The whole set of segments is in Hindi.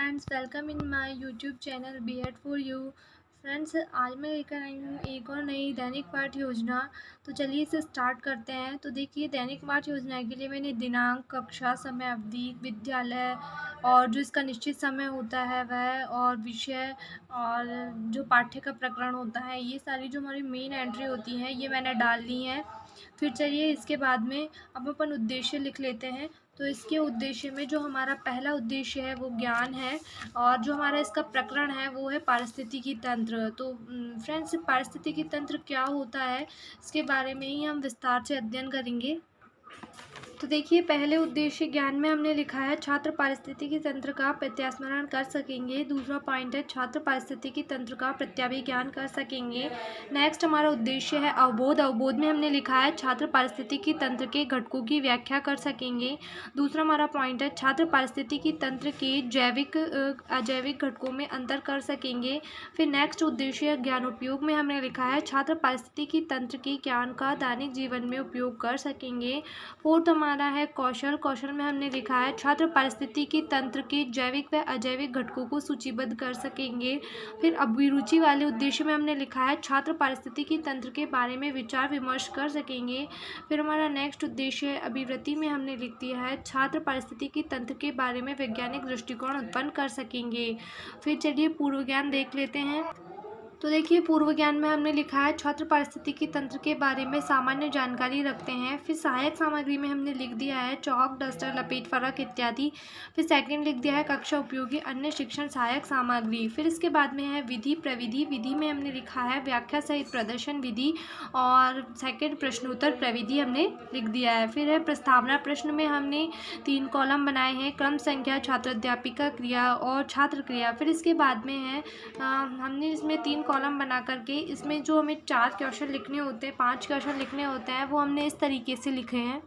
Friends, welcome in my YouTube channel B Ed for you. Friends, आज मैं लेकर आई हूँ एक और नई दैनिक पाठ योजना। तो चलिए इसे स्टार्ट करते हैं। तो देखिए, दैनिक पाठ योजना के लिए मैंने दिनांक, कक्षा, समय अवधि, विद्यालय और जो इसका निश्चित समय होता है वह, और विषय, और जो पाठ्य का प्रकरण होता है, ये सारी जो हमारी मेन एंट्री होती हैं ये मैंने डाल ली हैं। फिर चलिए इसके बाद में अब अपन उद्देश्य लिख लेते हैं। तो इसके उद्देश्य में जो हमारा पहला उद्देश्य है वो ज्ञान है, और जो हमारा इसका प्रकरण है वो है पारिस्थितिकी तंत्र। तो फ्रेंड्स, पारिस्थितिकी तंत्र क्या होता है इसके बारे में ही हम विस्तार से अध्ययन करेंगे। तो देखिए, पहले उद्देश्य ज्ञान में हमने लिखा है छात्र पारिस्थितिकी तंत्र का प्रत्यास्मरण कर सकेंगे। दूसरा पॉइंट है छात्र पारिस्थितिकी तंत्र का प्रत्याभिज्ञान कर सकेंगे। नेक्स्ट हमारा उद्देश्य है अवबोध। अवबोध में हमने लिखा है छात्र पारिस्थितिकी तंत्र के घटकों की व्याख्या कर सकेंगे। दूसरा हमारा पॉइंट है छात्र पारिस्थितिकी तंत्र के जैविक अजैविक घटकों में अंतर कर सकेंगे। फिर नेक्स्ट उद्देश्य ज्ञान उपयोग में हमने लिखा है छात्र पारिस्थितिकी तंत्र के ज्ञान का दैनिक जीवन में उपयोग कर सकेंगे। फोर्थ हमारा है कौशल। कौशल में हमने लिखा है छात्र पारिस्थितिकी तंत्र के जैविक व अजैविक घटकों को सूचीबद्ध कर सकेंगे। फिर अभिरुचि वाले उद्देश्य में हमने लिखा है छात्र पारिस्थितिकी तंत्र के बारे में विचार विमर्श कर सकेंगे। फिर हमारा नेक्स्ट उद्देश्य अभिवृत्ति में हमने लिख दिया है छात्र पारिस्थितिकी तंत्र के बारे में वैज्ञानिक दृष्टिकोण उत्पन्न कर सकेंगे। फिर चलिए पूर्व ज्ञान देख लेते हैं। तो देखिए, पूर्व ज्ञान में हमने लिखा है छात्र पारिस्थितिकी तंत्र के बारे में सामान्य जानकारी रखते हैं। फिर सहायक सामग्री में हमने लिख दिया है चौक, डस्टर, लपेट, फरक इत्यादि। फिर सेकंड लिख दिया है कक्षा उपयोगी अन्य शिक्षण सहायक सामग्री। फिर इसके बाद में है विधि प्रविधि। विधि में हमने लिखा है व्याख्या सहित प्रदर्शन विधि, और सेकंड प्रश्नोत्तर प्रविधि हमने लिख दिया है। फिर है प्रस्तावना। प्रश्न में हमने 3 कॉलम बनाए हैं, क्रम संख्या, छात्र अध्यापिका क्रिया और छात्र क्रिया। फिर इसके बाद में है हमने इसमें 3 कॉलम बना करके इसमें जो हमें 4 क्वेश्चन लिखने होते हैं, 5 क्वेश्चन लिखने होते हैं, वो हमने इस तरीके से लिखे हैं।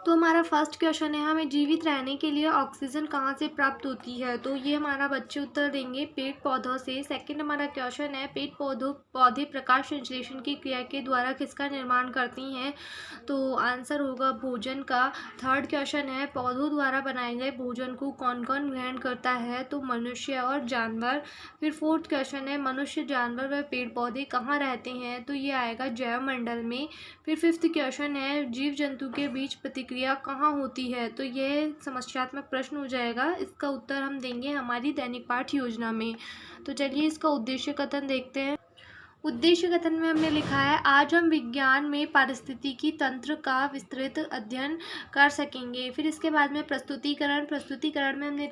तो हमारा फर्स्ट क्वेश्चन है हमें जीवित रहने के लिए ऑक्सीजन कहाँ से प्राप्त होती है। तो ये हमारा बच्चे उत्तर देंगे पेड़ पौधों से। सेकंड हमारा क्वेश्चन है पौधे प्रकाश संश्लेषण की क्रिया के द्वारा किसका निर्माण करती हैं। तो आंसर होगा भोजन का। थर्ड क्वेश्चन है पौधों द्वारा बनाए गए भोजन को कौन कौन ग्रहण करता है। तो मनुष्य और जानवर। फिर फोर्थ क्वेश्चन है मनुष्य, जानवर व पेड़ पौधे कहाँ रहते हैं। तो ये आएगा जैव मंडल में। फिर फिफ्थ क्वेश्चन है जीव जंतु के बीच प्रतिक्रिया कहाँ होती है। तो यह समस्यात्मक प्रश्न हो जाएगा। इसका उत्तर हम देंगे हमारी दैनिक पाठ योजना में। तो चलिए इसका उद्देश्य कथन देखते हैं। उद्देश्य कथन में हमने लिखा है आज हम विज्ञान में पारिस्थितिकी तंत्र का विस्तृत अध्ययन कर सकेंगे। फिर इसके बाद में प्रस्तुतिकरण। प्रस्तुतिकरण में हमने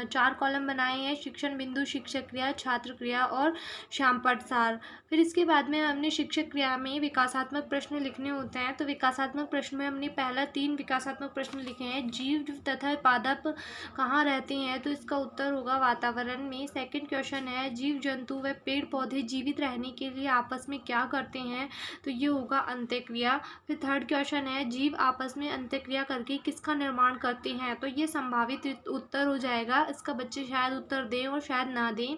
4 कॉलम बनाए हैं, शिक्षण बिंदु, शिक्षक क्रिया, छात्र क्रिया और श्यामपट्ट सार। फिर इसके बाद में हमने शिक्षक क्रिया में विकासात्मक प्रश्न लिखने होते हैं। तो विकासात्मक प्रश्न में हमने पहला 3 विकासात्मक प्रश्न लिखे हैं। जीव तथा पादप कहाँ रहते हैं। तो इसका उत्तर होगा वातावरण में। सेकंड क्वेश्चन है जीव जंतु व पेड़ पौधे जीवित रहने के लिए आपस में क्या करते हैं। तो ये होगा अंत्यक्रिया। फिर थर्ड क्वेश्चन है जीव आपस में अंत्यक्रिया करके किसका निर्माण करते हैं। तो ये संभावित उत्तर हो जाएगा। इसका बच्चे शायद उत्तर दें और शायद ना दें।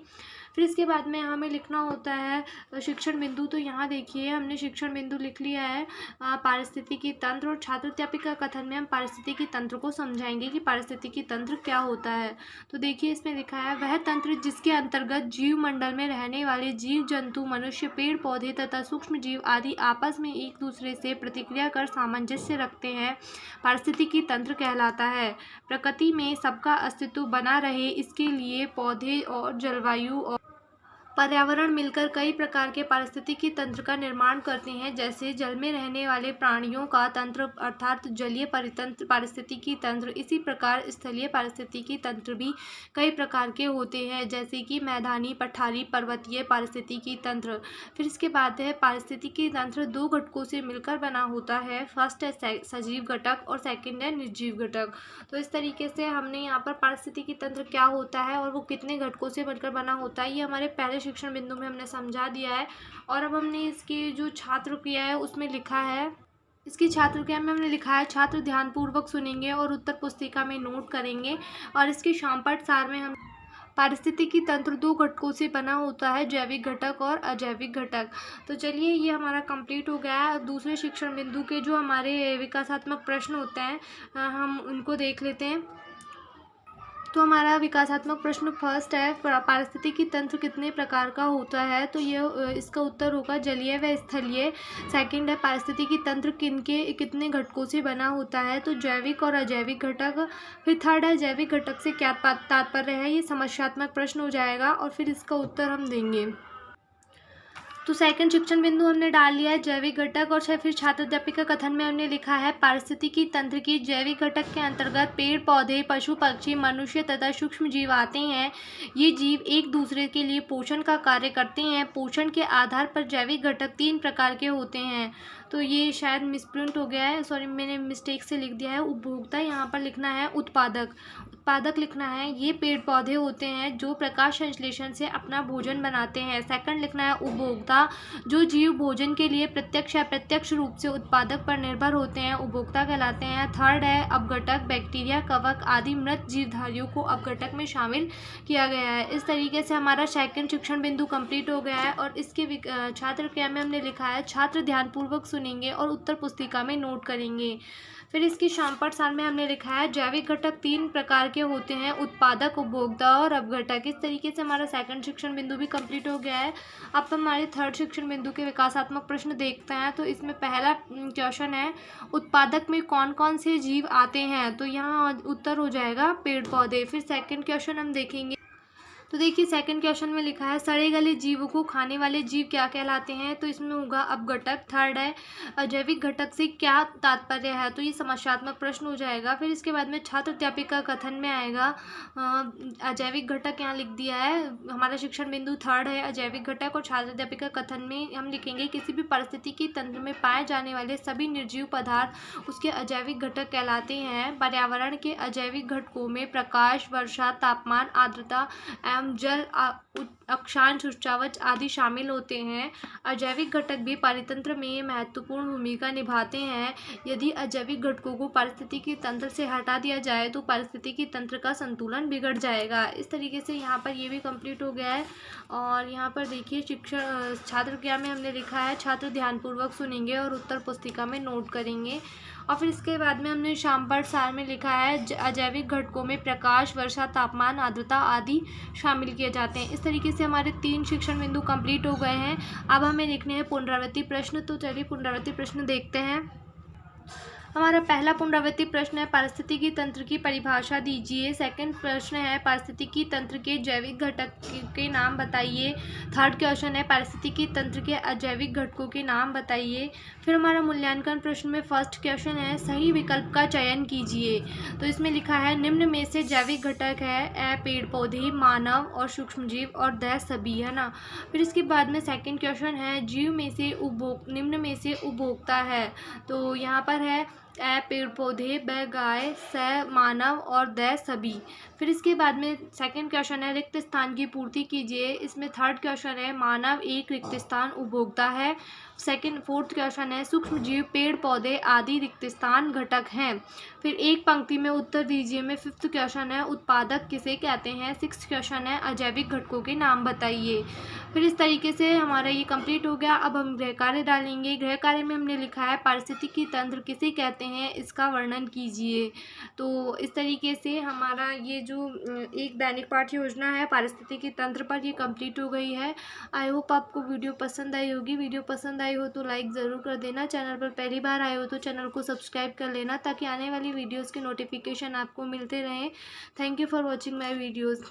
फिर इसके बाद में हमें लिखना होता है शिक्षण बिंदु। तो यहाँ देखिए हमने शिक्षण बिंदु लिख लिया है पारिस्थितिकी तंत्र, और छात्र अध्यापिका कथन में हम पारिस्थितिकी तंत्र को समझाएंगे कि पारिस्थितिकी तंत्र क्या होता है। तो देखिए इसमें लिखा है वह तंत्र जिसके अंतर्गत जीव मंडल में रहने वाले जीव जंतु, मनुष्य, पेड़ पौधे तथा सूक्ष्म जीव आदि आपस में एक दूसरे से प्रतिक्रिया कर सामंजस्य रखते हैं, पारिस्थितिकी तंत्र कहलाता है। प्रकृति में सबका अस्तित्व बना रहे इसके लिए पौधे और जलवायु और पर्यावरण मिलकर कई प्रकार के पारिस्थितिकी तंत्र का निर्माण करते हैं, जैसे जल में रहने वाले प्राणियों का तंत्र अर्थात जलीय परितंत्र पारिस्थितिकी तंत्र। इसी प्रकार स्थलीय पारिस्थितिकी तंत्र भी कई प्रकार के होते हैं, जैसे कि मैदानी, पठारी, पर्वतीय पारिस्थितिकी तंत्र। फिर इसके बाद है पारिस्थितिकी तंत्र 2 घटकों से मिलकर बना होता है। फर्स्ट है सजीव घटक और सेकेंड है निर्जीव घटक। तो इस तरीके से हमने यहाँ पर पारिस्थितिकी तंत्र क्या होता है और वो कितने घटकों से बनकर बना होता है ये हमारे पहले शिक्षण बिंदु में हमने समझा दिया है। और अब हमने इसकी जो छात्र क्रिया है उसमें लिखा है, इसकी छात्र क्रिया में हमने लिखा है छात्र ध्यानपूर्वक सुनेंगे और उत्तर पुस्तिका में नोट करेंगे। और इसके श्यामपट्ट सार में हम पारिस्थितिकी तंत्र 2 घटकों से बना होता है, जैविक घटक और अजैविक घटक। तो चलिए ये हमारा कंप्लीट हो गया है। दूसरे शिक्षण बिंदु के जो हमारे विकासात्मक प्रश्न होते हैं हम उनको देख लेते हैं। तो हमारा विकासात्मक प्रश्न फर्स्ट है, पारिस्थितिकी तंत्र कितने प्रकार का होता है? तो ये इसका उत्तर होगा जलीय व स्थलीय। सेकंड है, पारिस्थितिकी तंत्र कितने घटकों से बना होता है? तो जैविक और अजैविक घटक। फिर थर्ड है, जैविक घटक से क्या तात्पर्य है? ये समस्यात्मक प्रश्न हो जाएगा और फिर इसका उत्तर हम देंगे। तो सेकंड शिक्षण बिंदु हमने डाल लिया है जैविक घटक, और फिर छात्र अध्यापिका कथन में हमने लिखा है पारिस्थितिकी तंत्र की जैविक घटक के अंतर्गत पेड़ पौधे, पशु पक्षी, मनुष्य तथा सूक्ष्म जीव आते हैं। ये जीव एक दूसरे के लिए पोषण का कार्य करते हैं। पोषण के आधार पर जैविक घटक 3 प्रकार के होते हैं। तो ये शायद मिसप्रिंट हो गया है, सॉरी मैंने मिस्टेक से लिख दिया है उपभोक्ता, यहाँ पर लिखना है उत्पादक। उत्पादक लिखना है, ये पेड़ पौधे होते हैं जो प्रकाश संश्लेषण से अपना भोजन बनाते हैं। सेकंड लिखना है उपभोक्ता, जो जीव भोजन के लिए प्रत्यक्ष या अप्रत्यक्ष रूप से उत्पादक पर निर्भर होते हैं, उपभोक्ता कहलाते हैं। थर्ड है अपघटक, बैक्टीरिया, कवक आदि मृत जीवधारियों को अपघटक में शामिल किया गया है। इस तरीके से हमारा सेकंड शिक्षण बिंदु कंप्लीट हो गया है, और इसके छात्र क्रिया में हमने लिखा है छात्र ध्यानपूर्वक सुनेंगे और उत्तर पुस्तिका में नोट करेंगे। फिर इसकी शामपट सार में हमने लिखा है जैविक घटक 3 प्रकार के होते हैं, उत्पादक, उपभोक्ता और अपघटक। इस तरीके से हमारा सेकंड शिक्षण बिंदु भी कंप्लीट हो गया है। अब हमारे थर्ड शिक्षण बिंदु के विकासात्मक प्रश्न देखते हैं। तो इसमें पहला क्वेश्चन है उत्पादक में कौन कौन से जीव आते हैं? तो यहाँ उत्तर हो जाएगा पेड़ पौधे। फिर सेकंड क्वेश्चन हम देखेंगे। तो देखिए सेकंड क्वेश्चन में लिखा है सड़े गले जीवों को खाने वाले जीव क्या कहलाते हैं? तो इसमें होगा अपघटक। थर्ड है अजैविक घटक से क्या तात्पर्य है? तो ये समस्यात्मक प्रश्न हो जाएगा। फिर इसके बाद में छात्र अध्यापिका कथन में आएगा अजैविक घटक, यहाँ लिख दिया है। हमारा शिक्षण बिंदु थर्ड है अजैविक घटक, और छात्र अध्यापिका कथन में हम लिखेंगे किसी भी परिस्थितिकी तंत्र में पाए जाने वाले सभी निर्जीव पदार्थ उसके अजैविक घटक कहलाते हैं। पर्यावरण के अजैविक घटकों में प्रकाश, वर्षा, तापमान, आर्द्रता जल, अक्षांश, उच्चावच आदि शामिल होते हैं। अजैविक घटक भी पारितंत्र में महत्वपूर्ण भूमिका निभाते हैं। यदि अजैविक घटकों को पारिस्थितिकी तंत्र से हटा दिया जाए तो पारिस्थितिकी तंत्र का संतुलन बिगड़ जाएगा। इस तरीके से यहाँ पर ये भी कंप्लीट हो गया है। और यहाँ पर देखिए शिक्षण छात्र क्रिया में हमने लिखा है छात्र ध्यानपूर्वक सुनेंगे और उत्तर पुस्तिका में नोट करेंगे। और फिर इसके बाद में हमने शामपट सार में लिखा है अजैविक घटकों में प्रकाश, वर्षा, तापमान, आर्द्रता आदि शामिल किए जाते हैं। इस तरीके से हमारे 3 शिक्षण बिंदु कंप्लीट हो गए हैं। अब हमें लिखने हैं पुनरावृत्ति प्रश्न। तो चलिए पुनरावृत्ति प्रश्न देखते हैं। हमारा पहला पुनरावृत्ति प्रश्न है पारिस्थितिकी तंत्र की परिभाषा दीजिए। सेकंड प्रश्न है पारिस्थितिकी तंत्र के जैविक घटक के नाम बताइए। थर्ड क्वेश्चन है पारिस्थितिकी तंत्र के अजैविक घटकों के नाम बताइए। फिर हमारा मूल्यांकन प्रश्न में फर्स्ट क्वेश्चन है सही विकल्प का चयन कीजिए। तो इसमें लिखा है निम्न में से जैविक घटक है ए पेड़ पौधे, मानव और सूक्ष्मजीव और द सभी, है ना। फिर इसके बाद में सेकंड क्वेश्चन है जीव में से निम्न में से उपभोक्ता है। तो यहाँ पर है ए पेड़ पौधे, ब गाय, स मानव और द सभी। फिर इसके बाद में सेकंड क्वेश्चन है रिक्त स्थान की पूर्ति कीजिए। इसमें थर्ड क्वेश्चन है मानव एक रिक्त स्थान उपभोक्ता है। फोर्थ क्वेश्चन है सूक्ष्म जीव, पेड़ पौधे आदि रिक्त स्थान घटक हैं। फिर एक पंक्ति में उत्तर दीजिए में फिफ्थ क्वेश्चन है उत्पादक किसे कहते हैं। सिक्स्थ क्वेश्चन है अजैविक घटकों के नाम बताइए। फिर इस तरीके से हमारा ये कंप्लीट हो गया। अब हम गृह कार्य डालेंगे। गृह कार्य में हमने लिखा है पारिस्थितिकी तंत्र किसे कहते हैं, इसका वर्णन कीजिए। तो इस तरीके से हमारा ये जो एक दैनिक पाठ्य योजना है पारिस्थितिकी तंत्र पर, ये कंप्लीट हो गई है। आई होप आपको वीडियो पसंद आई होगी। वीडियो पसंद आई हो तो लाइक ज़रूर कर देना। चैनल पर पहली बार आए हो तो चैनल को सब्सक्राइब कर लेना ताकि आने वाली वीडियोज़ के नोटिफिकेशन आपको मिलते रहें। Thank you for watching my videos.